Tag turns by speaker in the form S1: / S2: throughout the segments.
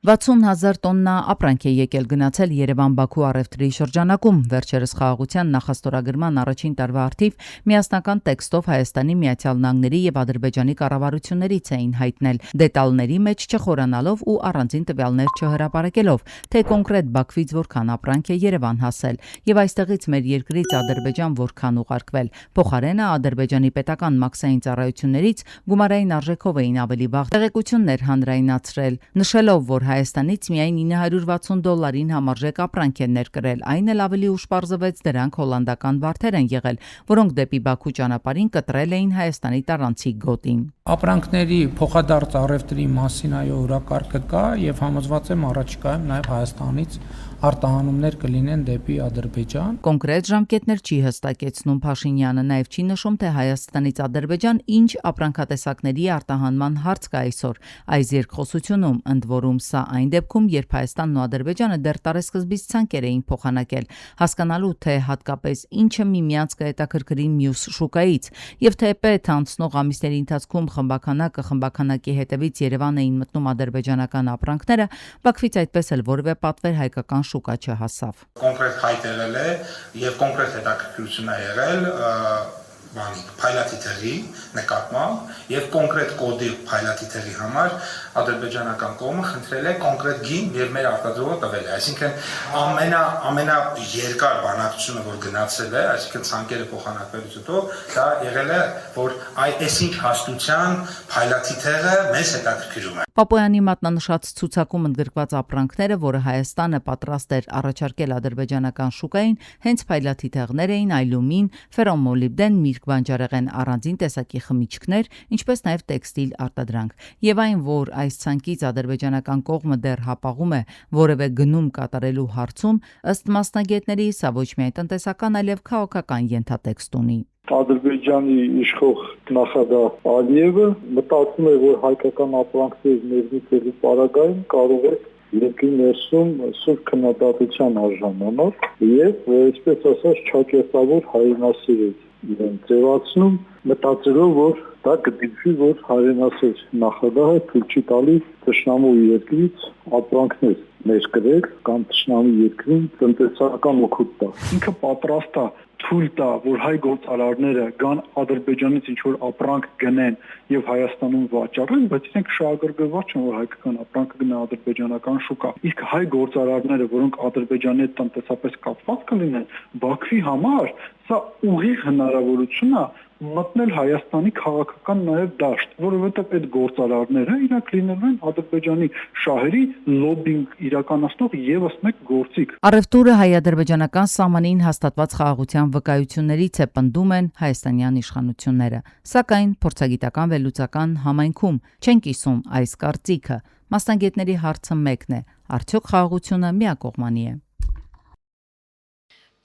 S1: 60,000 տոննա ապրանք է եկել գնացել Երևան-Բաքու առևտրի շրջանակում։ Վերջերս խաղաղության նախաստորագրման առաջին տարվա առթիվ միասնական տեքստով Հայաստանի, Միացյալ Նահանգների եւ Ադրբեջանի կառավարություններից էին հայտնել, դետալների մեջ չխորանալով ու առանձին տվյալներ չհրապարակելով, թե կոնկրետ Բաքվից որքան ապրանք է Երևան հասել եւ այստեղից մեր երկրից Ադրբեջան որքան ուղարկվել։ Փոխարենը Ադրբեջանի պետական մաքսային ծառայություններից գումարային արժեքով էին ավելի վաղ տեղեկություններ հանրայնացրել, նշելով, որ Հայաստանից միայն $960 համարժեք ապրանք են ներկրել, այն էլ ավելի ուշ պարզվեց դրանք հոլանդական վարդեր են եղել, որոնք դեպի Բաքու ճանապարհին կտրել էին Հայաստանի տարանցիկ գոտին։
S2: Ապրանքների փոխադարձ առևտրի մասին օրակարգը կա եւ համոզված եմ առաջիկայում նաեւ Հայաստանից արտահանումներ կլինեն դեպի Ադրբեջան։
S1: Կոնկրետ ժամկետներ չի հստակեցնում Փաշինյանը, նաեւ չի նշում, թե Հայաստանից Ադրբեջան ինչ ապրանքատեսակների արտահանման հարց կա այսօր այս երկխոսությունում, ընդ որում սա այն դեպքում, երբ Հայաստանն ու Ադրբեջանը դեռ տարեսկզբից ցանկեր էին փոխանակել, հասկանալու թե հատկապես ինչը միմյանց կհետաքրքրի մյուս շուկայից, եւ թե պետ անցնող ամիսների ընթացքում խմբականակի հետևից Երևան էին մտնում ադրբեջանական ապրանքները, Բաքվից այդպես էլ որևէ պատվեր հայկական շուկա չհասավ։
S3: Կոնկրետ հայտ եղել է եւ կոնկրետ հետաքրքրություն է եղել փայլատի թղի նկատմամբ եւ կոնկրետ կոդի փայլատի թղի համար ադրբեջանական կողմը խնդրել է կոնկրետ գին եւ մեր արտադրողը տվել է, այսինքն ամենաերկար բանակցությունը, որ գնացել է, այսինքն ցանկերը փոխանակվելուց հետո դա եղել է, որ այսինչ հաստության փայլատի թղը մեզ հետաքրքրում է։
S1: Պապոյանի մատնանշած ցուցակում ընդգրկված ապրանքները, որը Հայաստանը պատրաստ էր առաջարկել ադրբեջանական շուկային, հենց փայլատի թղներ էին, այլումին, ֆերոմոլիբդեն, միրգ բանջարեղեն առանձին տեսակի խմիչքներ, ինչպես նաև տեքստիլ արտադրանք։ Եվ այն, որ այս ցանկից ադրբեջանական կողմը դեռ հապաղում է որևէ գնում կատարելու հարցում, ըստ մասնագետների, սա ոչ միայն տնտեսական, այլև քաղաքական ենթատեքստ ունի։
S4: Ադրբեջանի իշխող նախագահ Ալիևը մտածում է, որ հայկական ապրանքներ ներմուծելու պարագայում կարող է երկրի ներսում սուր քննադատության արժանանալ եւ այսպես ասած չակերտավոր հայրենասիրել իրեն ձևացնում, մտածելով, որ դա կդիտվի, որ հայրենասեր նախագահը թույլ չի տալի թշնամու երկրից ապրանքներ ներկրել կամ թշնամի երկրին տնտեսական օգուտ տա։ Ինքը պատրաստ է թույլ տա, որ հայ գործարարները գան Ադրբեջանից ինչ-որ ապրանք գնեն եւ Հայաստանում վաճառեն, բայց իրենք շահագրգռված չեն, որ հայկական ապրանքը գնա ադրբեջանական շուկա։ Իսկ հայ գործարարները, որոնք Ադրբեջանի հետ տնտեսապես կապված կլինեն, Բաքվի համար սա ուղիղ հնարավորություն է մտնել Հայաստանի քաղաքական նաև դաշտ, որովհետև այդ գործարարները իրենք լինելու են Ադրբեջանի շահերի լոբինգ իրականացնող եւս մեկ գործիք։
S1: Առևտուրը հայ-ադրբեջանական սահմանին հաստատված խաղաղության վկայություններից է, պնդում են հայաստանյան իշխանությունները։ Սակայն փորձագիտական վերլուծական համայնքում չեն կիսում այս կարծիքը։ Մասնագետների հարցը մեկն է. արդյոք խաղաղությունը միակողմանի է։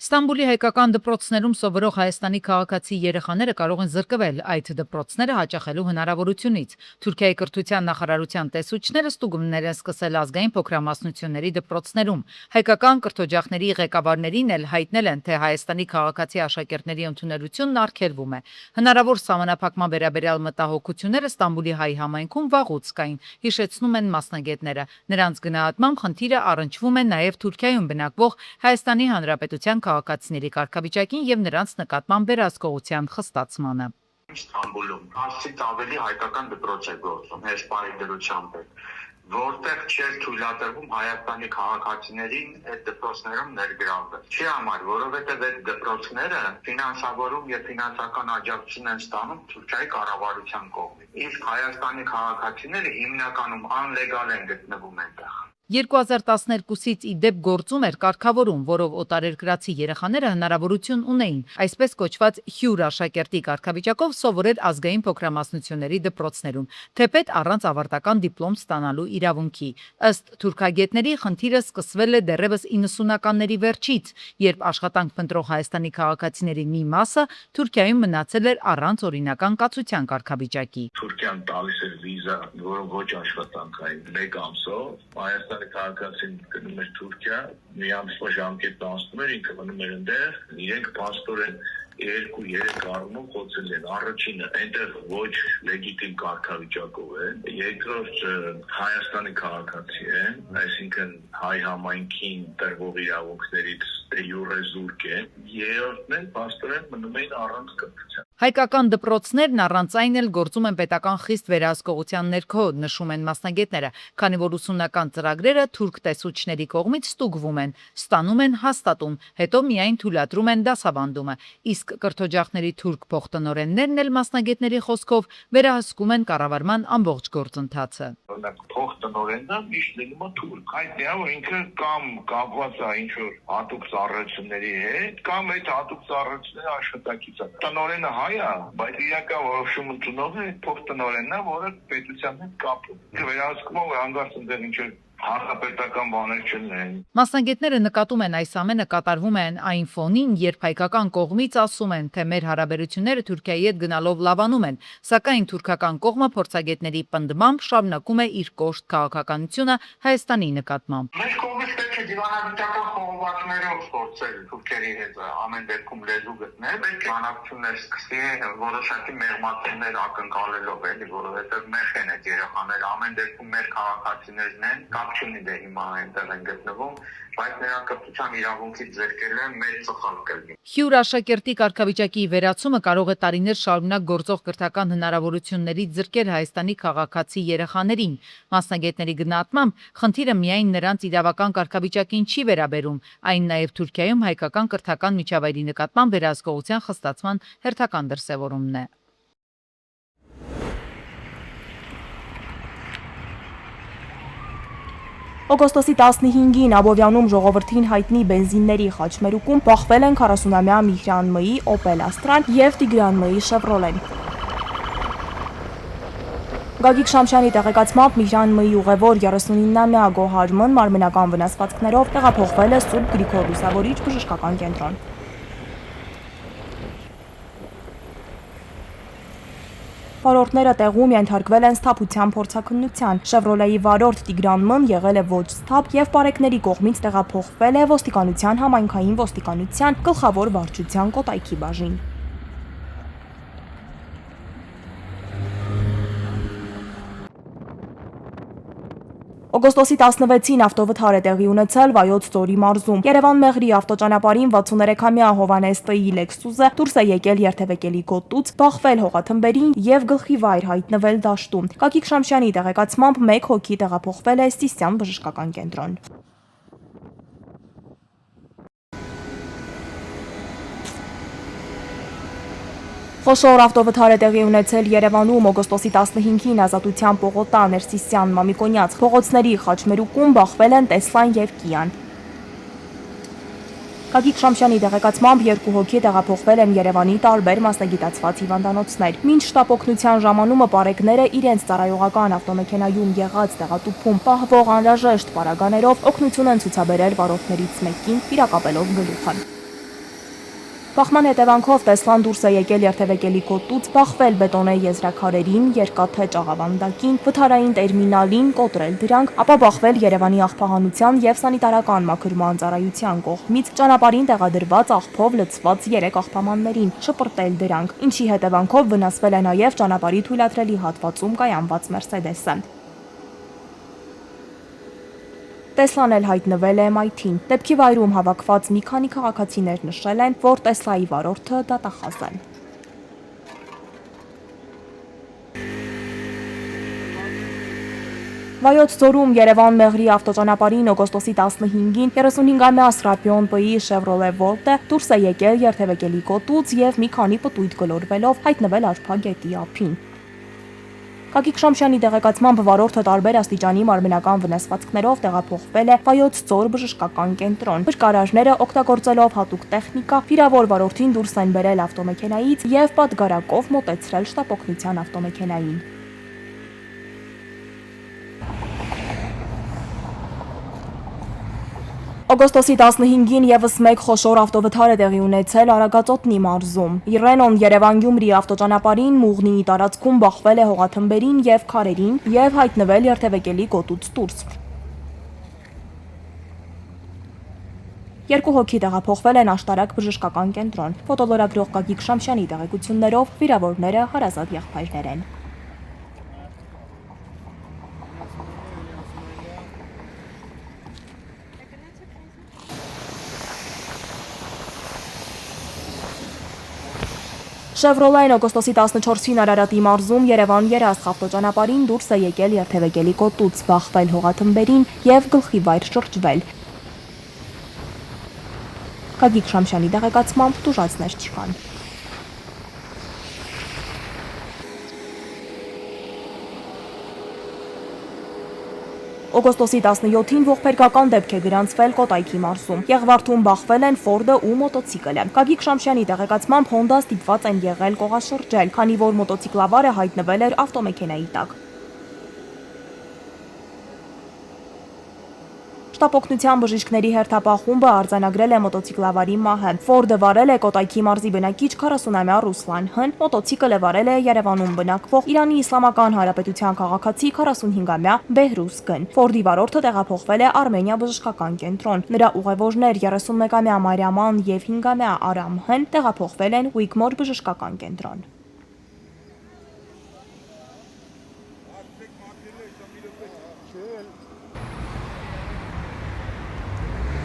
S5: Ստամբուլի հայկական դպրոցներում սովորող Հայաստանի քաղաքացի երեխաները կարող են զրկվել այդ դպրոցները հաճախելու հնարավորությունից։ Թուրքիայի կրթության նախարարության տեսուչները ստուգումներ են սկսել ազգային փոքրամասնությունների դպրոցներում։ Հայկական կրթօջախների ղեկավարներին էլ հայտնել են, թե Հայաստանի քաղաքացի աշակերտների ընդունելությունն արգելվում է։ Հնարավոր սահմանափակման վերաբերյալ մտահոգությունները Ստամբուլի հայ համայնքում վաղուց կային, հիշեցնում են մասնագետները։ Նրանց գնահատմամբ խնդիրը առնչվում է նաև Թուրքիայում բնակվող Հայաստանի Հանրապետության քաղաքացիների կարգավիճակին եւ նրանց նկատմամբ վերահսկողության խստացմանը։
S6: Ստամբուլում ասից ավելի հայկական դպրոց է գործում, հեսպանի դրությամբ է, որտեղ չէր թույլատրվում Հայաստանի քաղաքացիներին այդ դպրոցներում ներգրավվել։ Չի համար, որովհետև այդ դպրոցները ֆինանսավորում եւ ֆինանսական աջակցություն են ստանում Թուրքիայի կառավարության կողմից։ Իսկ Հայաստանի քաղաքացիները հիմնականում անլեգալ են գտնվում այնտեղ։
S5: 2012-ից ի դեպ գործում էր կարգավորում, որով օտարերկրացի երեխաները հնարավորություն ունեին այսպես կոչված հյուր աշակերտի կարգավիճակով սովորել ազգային փոքրամասնությունների դպրոցներում, թեպետ առանց ավարտական դիպլոմ ստանալու իրավունքի։ Ըստ թուրքագետների խնդիրը սկսվել է դեռևս 90-ականների վերջից, երբ աշխատանք փնտրող Հայաստանի քաղաքացիների մի մասը Թուրքիայում մնացել էր առանց օրինական կացության կարգավիճակի։
S6: Թուրքիան տալիս էր վիզա, որը ոչ աշխատանքային 1 ամսով Հայաստանի քաղաքացին գնում էր Թուրքիա, մի ամսվա ժամկետն անցնում էր, ինքը մնում էր այնտեղ, իրենք փաստորեն 2-3 առումով խոցել են։ Առաջինը այնտեղ ոչ լեգիտիմ կարգավիճակով է, երկրորդ Հայաստանի քաղաքացի է, այսինքն հայ համայնքին տրվող իրավունքներից դե յուրե զուրկ է, երրորդն էլ փաստորեն մնում են առանց կրթության։
S5: Հայկական դպրոցներն առանց այն էլ գործում են պետական խիստ վերահսկողության ներքո, նշում են մասնագետները, քանի որ ուսումնական ծրագրերը թուրք տեսուչների կողմից ստուգվում են, ստանում են հաստատում, հետո միայն թույլատրում են դասավանդումը, իսկ կրթօջախների թուրք փոխտնօրեններն էլ մասնագետների խոսքով վերահսկում են կառավարման ամբողջ գործընթացը։
S6: Օրինակ փոխտնօրենը միշտ լինում է թուրք, հայտնի է, որ ինքը կամ կապված է ինչ-որ հատուկ ծառայությունների հետ, կամ այդ հատուկ ծառայությունների աշխատակից է։ Տնօրենը հայ է, բայց իրական որոշում ընդունող է փոխտնօրենն է, որը պետության հետ կապ ունի։ Վերահսկումը հանգարց ընդեղ ինչ-որ հանրապետական բաներ չլինեն։
S5: Մասնագետները նկատում են այս ամենը կատարվում են այն ֆոնին, երբ հայկական կողմից ասում են, թե մեր հարաբերությունները Թուրքիայի հետ գնալով լավանում են, սակայն թուրքական կողմը փորձագետների պնդմամբ շարունակում է իր կոշտ քաղաքականությունը Հայաստանի նկատմամբ։
S6: Մեր կողմից պետք է դիվանագիտական խողովակներով փորձել թուրքերի հետ ամեն դեպքում լեզու գտնել, պետք է բանակցություններ սկսի որոշակի մեղմացումներ ակնկալելով, էլի, որովհետև մեր են այդ երեխաները ամեն դեպքում մեր քաղաքացիներն են, կապ չունի դե հիմա այնտեղ են գտնվում, բայց նրանք կրթության իրավունքից զրկելը մեծ ծխալ կլինի։
S5: Հյուր աշակերտի կարգավիճակի վերացումը կարող է տարիներ շարունակ գործող կրթական հնարավորություններից զրկել Հայաստանի քաղաքացի երեխաներին։ Մասնագետների գնահատմամբ խնդիրը միայն նրանց իրավական կարգավիճակին չի վերաբերում, այն նաև Թուրքիայում հայկական կրթական միջավայրի նկատմամբ վերահսկողության խստացման հերթական դրսևորումն է։
S7: Օգոստոսի 15-ին Աբովյանում ժողովրդին հայտնի բենզինների խաչմերուկում բախվել են 40-ամյա Միհրան Մ-ի Opel Astra-ն եւ Տիգրան Մ-ի Chevrolet-ն։ Գագիկ Շամշյանի տեղեկացմամբ Միհրան Մ-ի ուղևոր 39-ամյա Գոհար Մ-ն մարմնական վնասվածքներով տեղափոխվել է Սուրբ Գրիգոր Լուսավորիչ բժշկական կենտրոն։ Վարորդները տեղում ենթարկվել են սթափության փորձաքննության։ Chevrolet-ի վարորդ Տիգրան Մ-ն եղել է ոչ սթափ եւ բարեկների կողմից տեղափոխվել է ոստիկանության համայնքային ոստիկանության գլխավոր վարչության Կոտայքի բաժին։ Օգոստոսի 16-ին ավտովթար է տեղի ունեցել Վայոց ձորի մարզում։ Երևան-Մեղրի ավտոճանապարհին 63-ամյա Հովանես Տ-ի Lexus-ը դուրս է եկել երթևեկելի գոտուց, բախվել հողաթմբերին եւ գլխի վայր հայտնվել դաշտում։ Գագիկ Շամշյանի տեղեկացմամբ 1 հոգի տեղափոխվել է Սիսիան բժշկական կենտրոն։ Խոշոր ավտովթար է տեղի ունեցել Երևանում օգոստոսի 15-ին Ազատության պողոտա Ներսիսյան Մամիկոնյաց փողոցների խաչմերուկում բախվել են Տեսլան եւ Կիան։ Գագիկ Շամշյանի տեղեկացմամբ 2 հոգի տեղափոխվել են Երևանի տարբեր մասնագիտացված հիվանդանոցներ։ Մինչ շտապօգնության ժամանումը բարեկները իրենց ծառայողական ավտոմեքենայում եղած տեղատուփում պահվող անհրաժեշտ պարագաներով օգնություն են ցուցաբերել վարորդներից մեկին, վիրակապելով գլուխը։ Բախման հետևանքով Տեսլան դուրս է եկել երթևեկելի գոտուց, բախվել բետոնե եզրաքարերին, երկաթե ճաղավանդակին, վթարային տերմինալին, կոտրել դրանք, ապա բախվել Երևանի աղբահանության եւ սանիտարական մաքրման ծառայության կողմից ճանապարհին տեղադրված աղբով լցված 3 աղբամաններին, շպրտել դրանք, ինչի հետևանքով վնասվել է նաեւ ճանապարհի թույլատրելի հատվածում կայանված Mercedes-ը։ Տեսլան էլ հայտնվել է MIT-ին։ Դեպքի վայրում հավաքված մի քանի քաղաքացիներ նշել են, որ Տեսլայի վարորդը դատախազ է։ Վայոց ձորում Երևան-Մեղրի ավտոճանապարհին օգոստոսի 15-ին 35-ամյա Սրապիոն П-ի Chevrolet Volt-ը դուրս է եկել երթևեկելի գոտուց եւ մի քանի պտույտ գլորվելով հայտնվել Արփա գետի ափին։ Գագիկ Շամշյանի տեղեկացմամբ վարորդը տարբեր աստիճանի մարմնական վնասվածքներով տեղափոխվել է Վայոց ձոր բժշկական կենտրոն։ Բժշկարարները օգտագործելով հատուկ տեխնիկա վիրավոր վարորդին դուրս են բերել ավտոմեքենայից եւ պատգարակով մոտեցրել շտապօգնության ավտոմեքենային։ Օգոստոսի 15-ին եւս մեկ խոշոր ավտովթար է տեղի ունեցել Արագածոտնի մարզում։ Ռենոն Երևան-Գյումրի ավտոճանապարհին Մուղնիի տարածքում բախվել է հողաթմբերին եւ քարերին եւ հայտնվել երթևեկելի գոտուց դուրս։ Երկու հոգի տեղափոխվել են աշտարակ բժշկական կենտրոն։ Ֆոտոլորագրող Գագիկ Շամշյանի տեղեկություններով վիրավորները հարազատ եղբայրներ են։ Շևրոլեն օգոստոսի 14-ին Արարատի մարզում Երևան-Երասխ ավտոճանապարհին դուրս է եկել երթևեկելի կոտուց, բախվել հողաթմբերին եւ գլխի վայր շրջվել։ Գագիկ Շամշյանի տեղեկացմամբ տուժածներ չկան։ Օգոստոսի 17-ին ողբերգական դեպք է գրանցվել Կոտայքի մարզում։ Եղվարդում բախվել են Ֆորդը ու մոտոցիկլը։ Գագիկ Շամշյանի տեղեկացմամբ Հոնդա ստիպված են եղել կողաշրջել, քանի որ մոտոցիկլավարը հայտնվել էր ավտոմեքենայի տակ։ Շտապօգնության բժիշկների հերթապահ խումբը արձանագրել է մոտոցիկլավարի մահը։ Ֆորդը վարել է Կոտայքի մարզի բնակիչ 40-ամյա Ռուսլան Հ, մոտոցիկլը վարել է Երևանում բնակվող Իրանի Իսլամական Հանրապետության քաղաքացի 45-ամյա Բեհրուս Գ։ Ֆորդի վարորդը տեղափոխվել է Արմենիա բժշկական կենտրոն։ Նրա ուղևորներ 31-ամյա Մարիաման եւ 5-ամյա Արամ Հ տեղափոխվել են Ուիկմոր բժշկական կենտրոն։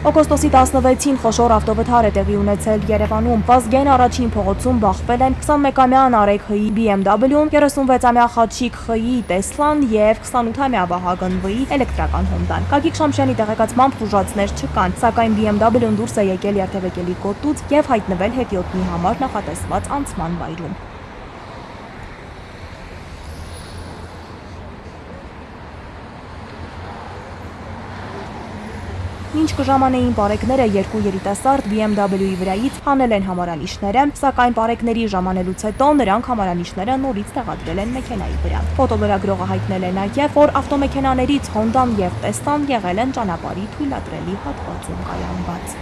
S7: Օգոստոսի 16-ին խոշոր ավտովթար է տեղի ունեցել Երևանում։ Վազգեն առաջին փողոցում բախվել են 21-ամյա Նարեկ Հ-ի BMW-ն, 36-ամյա Խաչիկ Խ-ի Տեսլան եւ 28-ամյա Վահագն V-ի էլեկտրական Հոնդան։ Գագիկ Շամշյանի տեղեկացմամբ տուժածներ չկան, սակայն BMW-ն դուրս է եկել երթևեկելի կոտուց եւ հայտնվել հետիոտնի համար նախատեսված անցման վայրում։ Մինչ կժամանեին պարեկները երկու երիտասարդ BMW-ի վրայից հանել են համարանիշները, սակայն պարեկների ժամանելուց հետո նրանք համարանիշները նորից տեղադրել են մեքենայի վրա։ Ֆոտոլրագրողը հայտնել է նաև, որ ավտոմեքենաներից Հոնդան եւ Տեսլան եղել են ճանապարհի թույլատրելի հատվածում կայանված։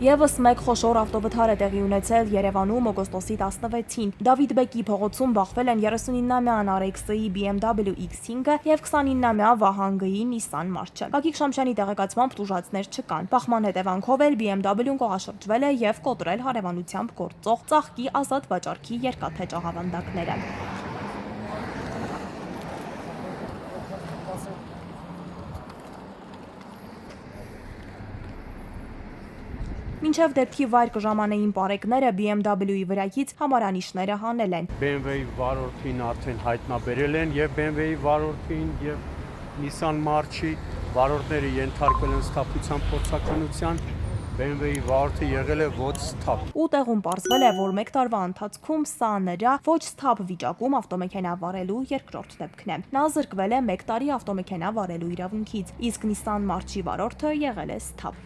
S7: Եվս մեկ խոշոր ավտովթար է տեղի ունեցել Երևանում օգոստոսի 16-ին։ Դավիթ Բեկի փողոցում բախվել են 39-ամյա Նարեկ Ս-ի BMW X5-ը եւ 29-ամյա Վահան Գ-ի Nissan March-ը։ Գագիկ Շամշյանի տեղեկացմամբ տուժածներ չկան։ Բախման հետևանքով էլ BMW-ն կողաշրջվել է եւ կոտրել հարևանությամբ գործող ծաղկի ազատ վաճառքի երկաթե ճաղավանդակները։ Մինչև դեպքի վայր կժամանեին պարեկները BMW-ի վրայից համարանիշները հանել են։
S8: BMW-ի վարորդին արդեն հայտնաբերել են եւ BMW-ի վարորդին եւ Nissan March-ի վարորդները ենթարկվել են սթափության փորձաքննության։ BMW-ի վարորդը եղել է ոչ սթափ։
S7: Ու տեղում պարզվել է, որ 1 տարվա ընթացքում սա նրա ոչ սթափ վիճակում ավտոմեքենա վարելու երկրորդ դեպքն է։ Նա զրկվել է 1 տարի ավտոմեքենա վարելու իրավունքից, իսկ Nissan March-ի վարորդը եղել է սթափ։